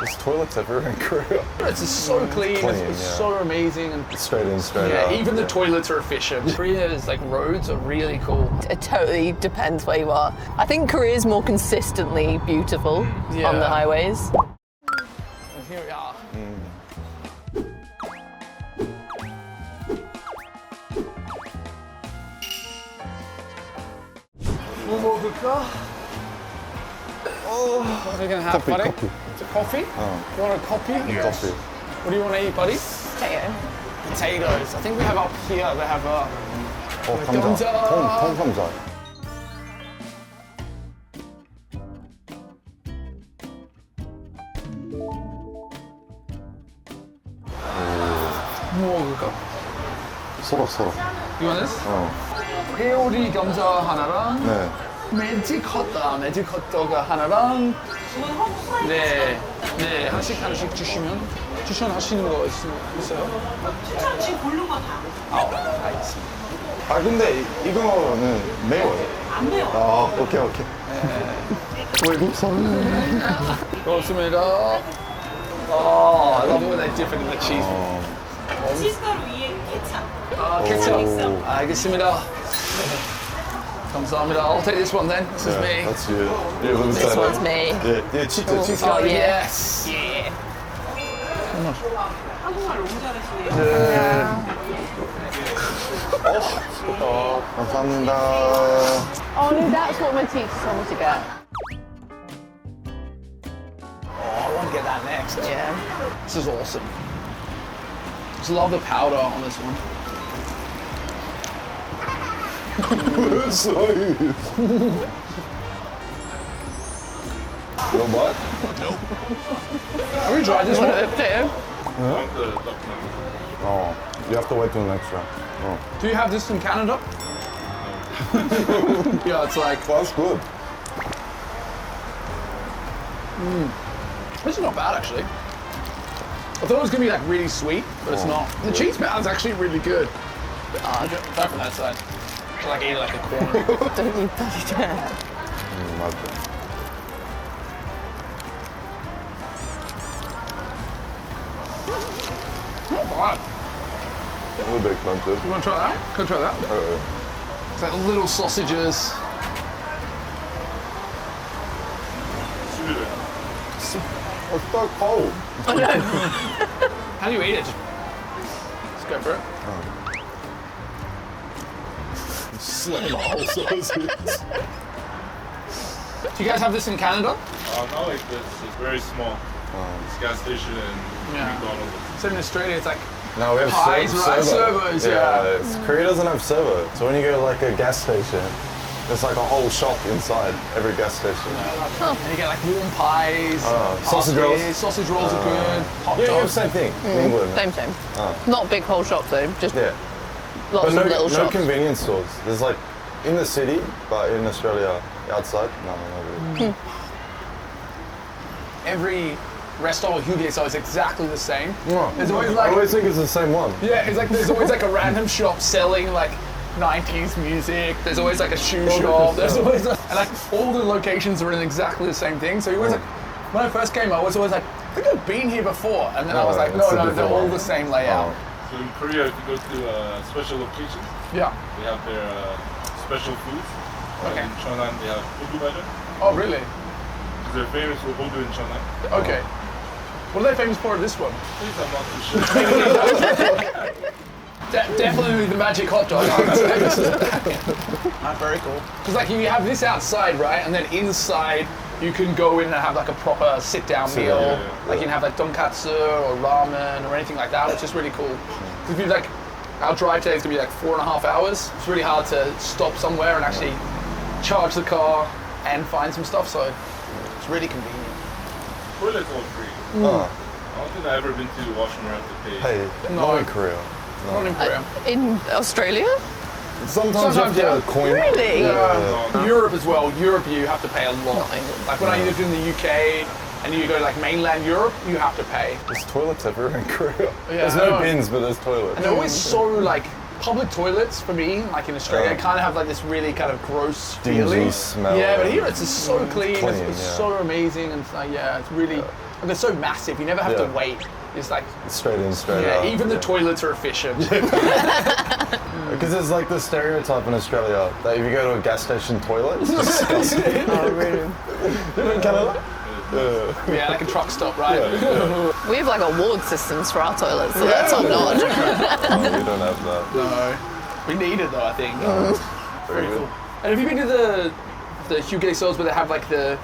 There's toilets everywhere in Korea. It's just so clean, it's so amazing. And Straight in, straight out. even the toilets are efficient. Korea's like roads are really cool. It totally depends where you are. I think Korea is more consistently beautiful on the highways. And here we are. 뭐 먹을까? What are we gonna have, buddy? Coffee. It's a coffee? You want a coffee? Coffee. What do you want to eat, buddy? Potato. Potatoes. I think we have up here, they have 감자. 통감자. 뭐 먹을까? 소라. You want this? 회오리 감자 하나랑 네. 매직 핫도그 하나랑 네 하나씩 추천하시는 거 있어요? 추천 지금 고른 거 다. 알겠습니다. 아 근데 이거는 매워요. 안 매워. 아 오케이. 외국 사람. 고맙습니다. I love when they dip it in the cheese. 치즈가루 위에 케찹. 케첩. 알겠습니다. 감사합니다. I'll take this one then. This is me. That's you. This one's me. Yeah, 치즈. Oh, yeah. Yes. 한국말 너무 잘하시네요. 감사합니다. Oh no, that's what my teacher told me to get. I want to get that next. Yeah. This is awesome. Just love the powder on this one. Sorry. You what? Have we tried this one? Potato. Oh, you have to wait till next round. Oh. Do you have this in Canada? Yeah, it's like, Well, that's good. this is not bad actually. I thought it was going to be like really sweet, but it's not. The cheese is actually really good. Try from that side. It's like eating like a corn. Don't you bloody dare. 맞아. Not bad. A little bit expensive. You want to try that? Can I try that? It's like little sausages. It's so cold. How do you eat it? Just go for it. Slam the whole sausage. Do you guys have this in Canada? Not like this. It's very small. It's gas station and Yeah. McDonald's. So in Australia, it's like No, we have pies, right? Servos, yeah. Korea doesn't have servo. So when you go to like a gas station, there's like a whole shop inside every gas station. And you get like warm pies, sausage pasties, rolls. Sausage rolls are good. Hot Yeah, you have dogs. the same thing in England. Same. Not big whole shops though, just Yeah. lots But no, of little no shops. convenience stores. There's like in the city, but in Australia, outside, no really. Every restaurant or 휴게소 is exactly the same. No. There's always I like always think it's the same one. yeah, it's like there's always like a random shop selling like 90s music. There's always like a shoe shop. There's always and like all the locations are in exactly the same thing. So you always like when I first came, I was always like, I think I've been here before, and then I was like, it's a no, different they're all one. the same layout. So in Korea, if you go to special locations, Yeah. they have their special foods. Okay. In Cheonan, they have Hodu Oh really? because they're famous for Hodu in Cheonan. Okay. What are they famous for? This one? Please, I'm not too sure. Definitely the magic hot dog. Very cool. Because like you have this outside, right, and then inside you can go in and have like a proper sit-down meal. yeah. Like you can have like tonkatsu or ramen or anything like that, which is really cool. Because if you like, our drive today is gonna be like 4.5 hours. It's really hard to stop somewhere and actually charge the car and find some stuff. So it's really convenient. Toilets all free. I don't think I've ever been to the washroom where I have to pay. Hey, No. not in Korea. Not in Korea. In Australia? Sometimes you have to yeah. have a coin. Really? Europe as well. Europe, you have to pay a lot. Not England. Like when I lived in the UK and you go to like mainland Europe, you have to pay. There's toilets everywhere in Korea. Yeah, There's I no know. bins, but there's toilets. And they're always so like public toilets for me, like in Australia, Yeah. kind of have like this really kind of gross Dingy feeling. smell. Yeah, but here it's just so clean. Clean, it's yeah. so amazing, and it's like, yeah, it's really Like they're so massive, you never have to Yeah. wait. It's like, Straight in, straight yeah, out. even the toilets are efficient. Because there's like the stereotype in Australia that if you go to a gas station toilet, it's disgusting. Oh, really? In Canada? Yeah, like a truck stop, right? We have like award systems for our toilets, so that's top notch. Oh, we don't have that. No. We need it though, I think. Very good. And have you been to the 휴게소's where they have like they're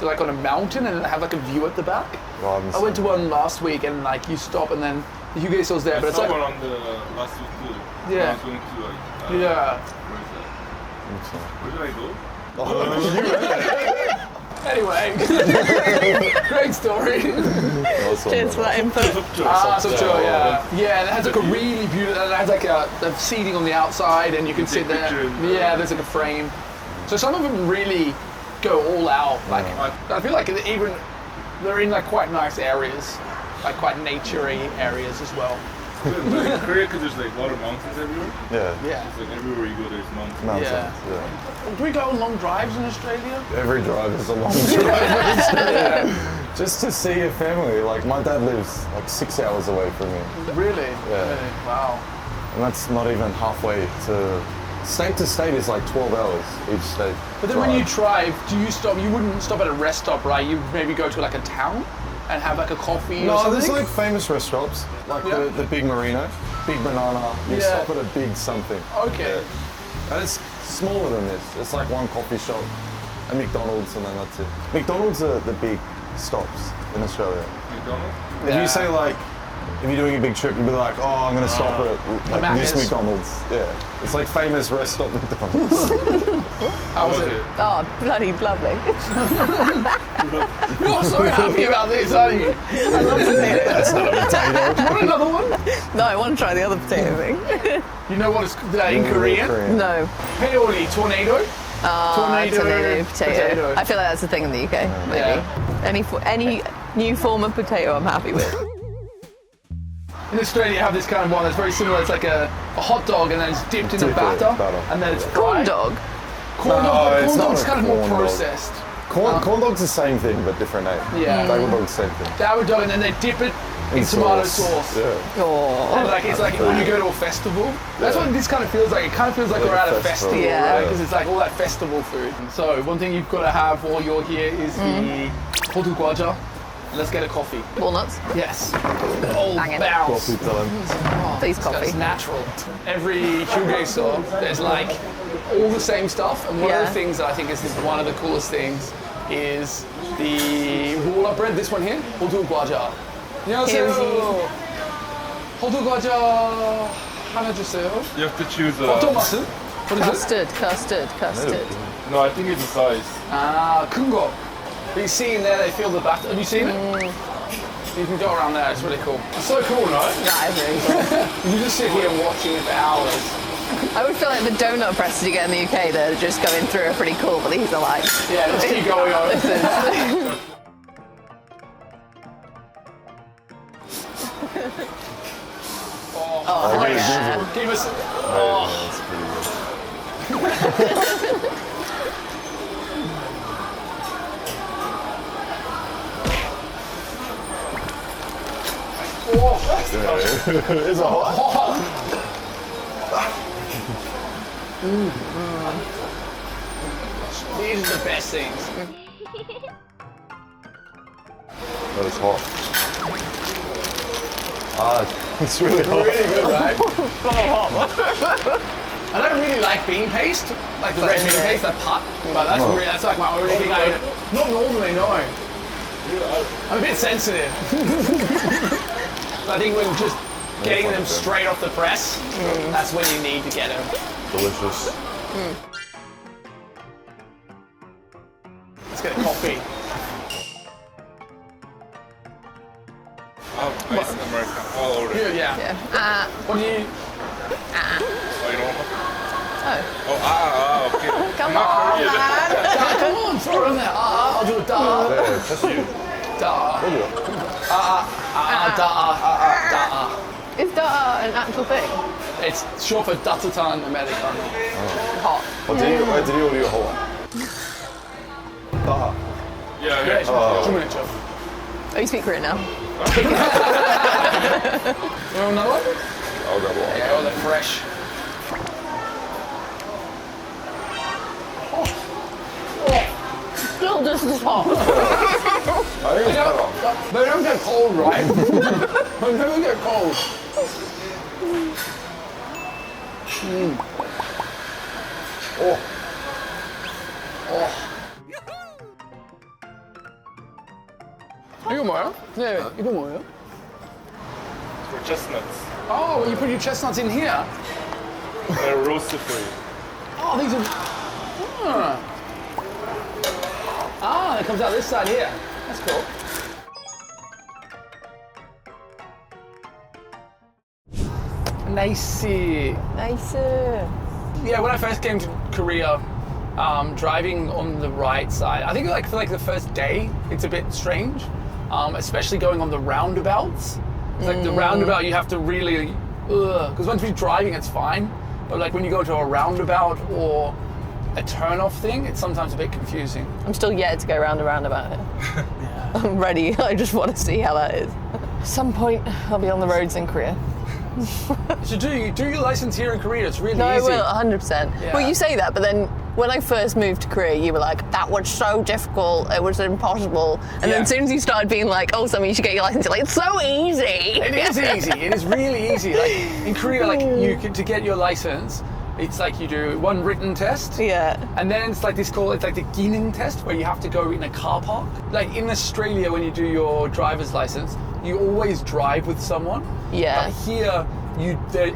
like on a mountain and they have like a view at the back? No, I haven't I went to seen one last week and like you stop and then the 휴게소's there, I but it's saw like one on the last week too. Yeah. I was going to like. yeah. Where did I go? Anyway, great story. Cheers for that input. So yeah, yeah. And it has like a really beautiful. And it has like a seating on the outside, and you can sit take there. pictures. Yeah, there's like a frame. So some of them really go all out. Like I feel like even they're in like quite nice areas, like quite naturey areas as well. Like in Korea, because there's like a lot of mountains everywhere. Yeah. Yeah. It's like everywhere you go, there's mountains. Mountains, Yeah. yeah. Do we go on long drives in Australia? Every drive is a long drive. Just to see your family. Like my dad lives like 6 hours away from me. Really? Yeah. Really? Wow. And that's not even halfway to state is like 12 hours each state. But then when you drive, do you stop? You wouldn't stop at a rest stop, right? You maybe go to like a town and have like a coffee or No, something? there's like famous restaurants, like Yeah. the Big Marino, Big Banana. You Yeah. stop at a big something. Okay. Yeah. And it's smaller than this. It's like one coffee shop, a McDonald's, and then that's it. McDonald's are the big stops in Australia. McDonald's? If Yeah. you say like, if you're doing a big trip, you'd be like, oh, I'm gonna stop at like this Macca's. McDonald's. Yeah, it's like famous rest stop McDonald's. How was it? Oh, bloody lovely. You're so happy about this, aren't you? I love potato. That's not a potato. Want another one? No, I want to try the other potato thing. You know what it's in Korean? No. Peori, tornado. Tornado potato. I feel like that's a thing in the UK, maybe. Yeah. Any new form of potato I'm happy with. In Australia, you have this kind of one that's very similar. It's like a hot dog and then it's dipped in a Dip it, batter, batter. and then it's Corn fried. dog. Corn No, dog, but it's corn not dog's a kind of more corn dog. processed. Corn dog's the same thing, but different name. Yeah. Bagel dog's same thing. Sour dog, and then they dip it in tomato sauce. Yeah. Oh. And like it's like when you go to a festival. That's what this kind of feels like. It kind of feels like Like we're a at a festival, festival, yeah. right? Because it's like all that festival food. So one thing you've got to have while you're here is the hodu gwaja. Let's get a coffee. Walnuts. Yes. Old Banging. bounce. Coffee time. Please It's coffee. natural. Every 휴게소, there's like all the same stuff. And one of Yeah. the things that I think is one of the coolest things is the roll-up bread. This one here, hodu gwaja. 안녕하세요. 호두 과자 하나 주세요. You have to choose 어떤 맛은? What is it? Custard. No, I think it's the size. 아, 큰 거. But you see in there, they feel the batter. Have you seen it? You can go around there. It's really cool. It's so cool, right? That is really cool. You just sit here watching it for hours. I would feel like the donut presses you get in the UK that are just going through are pretty cool, but these are like... Yeah, let's keep going on. This is... Oh, Okay, nice. Give us. Oh, That's pretty good. oh. It's a hot. These are the best things. That is hot. It's really hot. Really good, right? I don't really like bean paste, like the red bean paste, that pot, but that's really, that's like my only thing I not normally, no. I'm a bit sensitive. I think when just getting them straight off the press, that's when you need to get them. Delicious. Let's get a coffee. Oh, nice American. I'll order. Yeah, yeah. Yeah. What do you? Oh, you don't want Oh, okay. come Not on, Korean. Ah, come on, throw it in there. I'll do a da. Yeah, just you. Da. There you go. Da. Is that an actual thing? It's short for Datatan Americano. Hot. What did you order your whole one? Yeah, Great. yeah. 주문했죠. Oh, you speak Korean now? You want another one? I'll go one. Yeah, all that fresh. Still just as hot. I think it's better. They don't get cold, right? They never get cold. Oh. 이거 뭐야? 네, 이거 뭐예요? For chestnuts. Oh, you put your chestnuts in here. They're roasted for you. Oh, these are. It comes out this side here. That's cool. Nice. Nice. Yeah, when I first came to Korea, driving on the right side, I think like for like the first day, it's a bit strange, especially going on the roundabouts. It's like the roundabout, you have to really, because once you're driving, it's fine. But like when you go to a roundabout or a turn-off thing, it's sometimes a bit confusing. I'm still yet to go round and round about it. I'm ready. I just want to see how that is. At some point, I'll be on the roads in Korea. So do your license here in Korea. It's really No, easy. I will, 100%. Yeah. Well, you say that, but then when I first moved to Korea, you were like, that was so difficult, it was impossible. And Yeah. then as soon as you started being like, oh, Summer, you should get your license, you're like, it's so easy. It is easy. It is really easy. Like in Korea, like to get your license, it's like you do one written test. Yeah. And then it's like it's like the Gining test where you have to go in a car park. Like in Australia, when you do your driver's license, you always drive with someone. Yeah. But here,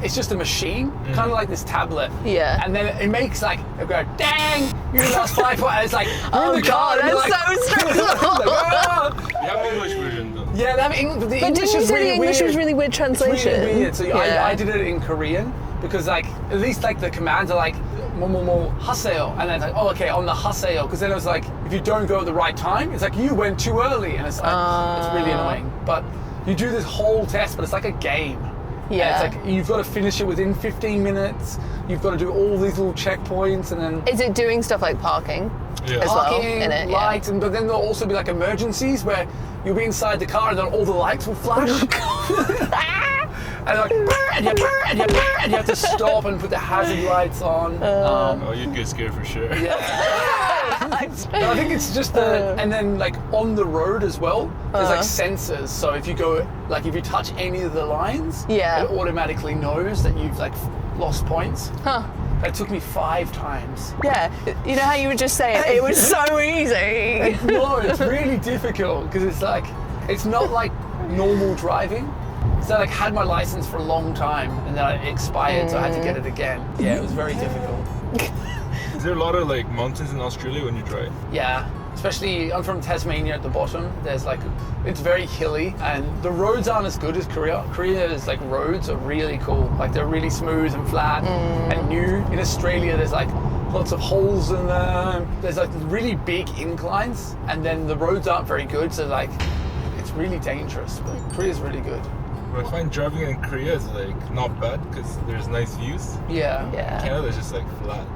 it's just a machine, kind of like this tablet. Yeah. And then it makes like, it'll go, dang, you lost 5 points. And it's like, Oh, in the car, God, and you're that's so stressful. like, "Ah." You have English version though. Yeah, the But English didn't you is say really the English weird. was really weird It's translation? really weird. So Yeah. I did it in Korean because like at least like the commands are like 뭐뭐뭐 하세요, and then it's like, oh, okay, on the 하세요, because then it was like if you don't go at the right time, it's like you went too early, and it's like it's really annoying. But you do this whole test, but it's like a game. And Yeah. it's like you've got to finish it within 15 minutes. You've got to do all these little checkpoints, and then Is it doing stuff like parking? Yeah. As well, parking, in it, yeah. lights, but then there'll also be like emergencies where you'll be inside the car and then all the lights will flash. And like, and you have to stop and put the hazard lights on. Oh, you'd get scared for sure. But I think it's just and then like on the road as well, there's like sensors. So if you go, like if you touch any of the lines, Yeah. it automatically knows that you've like lost points. Huh. That took me 5 times. Yeah. You know how you were just saying, it was so easy. No, it's really difficult because it's like, it's not like normal driving. So I like had my license for a long time and then it expired, so I had to get it again. Yeah, it was very difficult. Is there a lot of like mountains in Australia when you drive? Yeah, especially I'm from Tasmania at the bottom. There's like, it's very hilly and the roads aren't as good as Korea. Korea's like roads are really cool. Like they're really smooth and flat and new. In Australia, there's like lots of holes in them. There's like really big inclines and then the roads aren't very good. So like, it's really dangerous, but Korea's really good. But I find driving in Korea is like not bad because there's nice views. Yeah. Yeah. Canada's just like flat.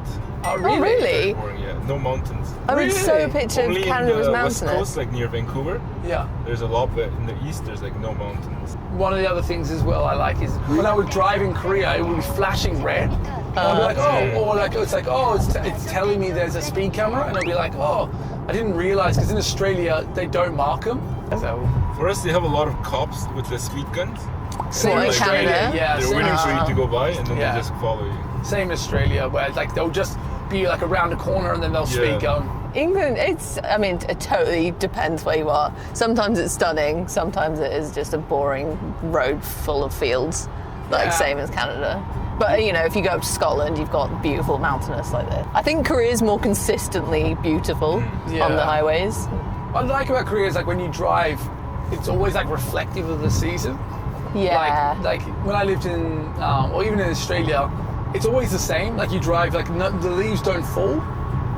Oh, Oh, really? really? Boring, yeah. No mountains. I would so Really? picture Only Canada in was the west mountainous. coast, like near Vancouver, Yeah. there's a lot, but in the east there's like no mountains. One of the other things as well I like is when I would drive in Korea, it would be flashing red. I'd be like, oh, or like it's like, oh, it's telling me there's a speed camera, and I'll be like, oh, I didn't realize because in Australia they don't mark them. So For us, they have a lot of cops with the speed guns. same What, in in Australia, Canada? yeah, They're same, waiting for you to go by and then Yeah. they just follow you. same in Australia where like they'll just be like around a corner and then they'll Yeah. speed gun. England, I mean, it totally depends where you are. Sometimes it's stunning, sometimes it is just a boring road full of fields, like Yeah. same as Canada. But you know, if you go up to Scotland, you've got beautiful mountainous like this. I think Korea is more consistently beautiful on the Yeah. highways. What I like about Korea is like when you drive, it's always like reflective of the season. Yeah. Like when I lived in, or even in Australia, it's always the same. Like you drive, like the leaves don't fall.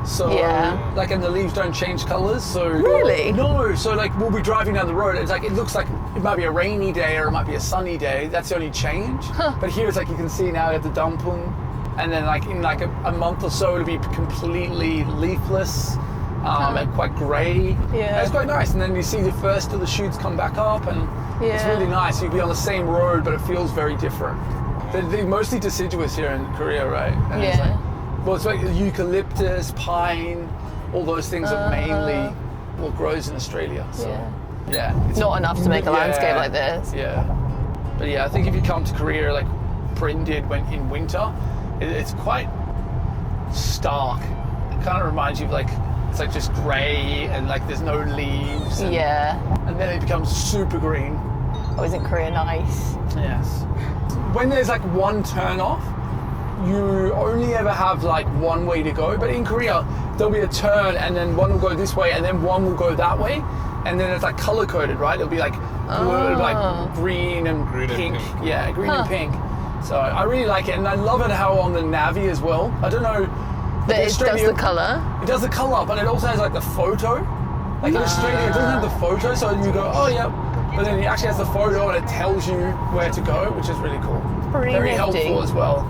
So, Yeah. like, and the leaves don't change colors. So Really? No. So like we'll be driving down the road. It's like it looks like it might be a rainy day or it might be a sunny day. That's the only change. But here it's like you can see now at the dumpung, and then like in like a month or so it'll be completely leafless. and quite grey. Yeah. And it's quite nice. And then you see the first of the shoots come back up, and it's Yeah. really nice. You'd be on the same road, but it feels very different. They're mostly deciduous here in Korea, right? And it's Yeah. like, well, it's like eucalyptus, pine, all those things are mainly what grows in Australia. So, yeah. It's Not enough to make a landscape like this. Yeah. But yeah, I think if you come to Korea, like Bryn did in winter, it's quite stark. It kind of reminds you of like, it's like just grey and like there's no leaves. And, Yeah. And then it becomes super green. Oh, isn't Korea nice? Yes. When there's like one turn off, you only ever have like one way to go. But in Korea, there'll be a turn and then one will go this way and then one will go that way. And then it's like color coded, right? It'll be like blue, like green and Green and pink. pink. Yeah, green and pink. So I really like it. And I love it how on the Navi as well. I don't know. That it does Australia- the colour. It does the color, but it also has like the photo. Like in Australia, it doesn't have the photo, so you go, oh yeah. But then it actually has the photo and it tells you where to go, which is really cool. Pretty Very nifty. helpful as well.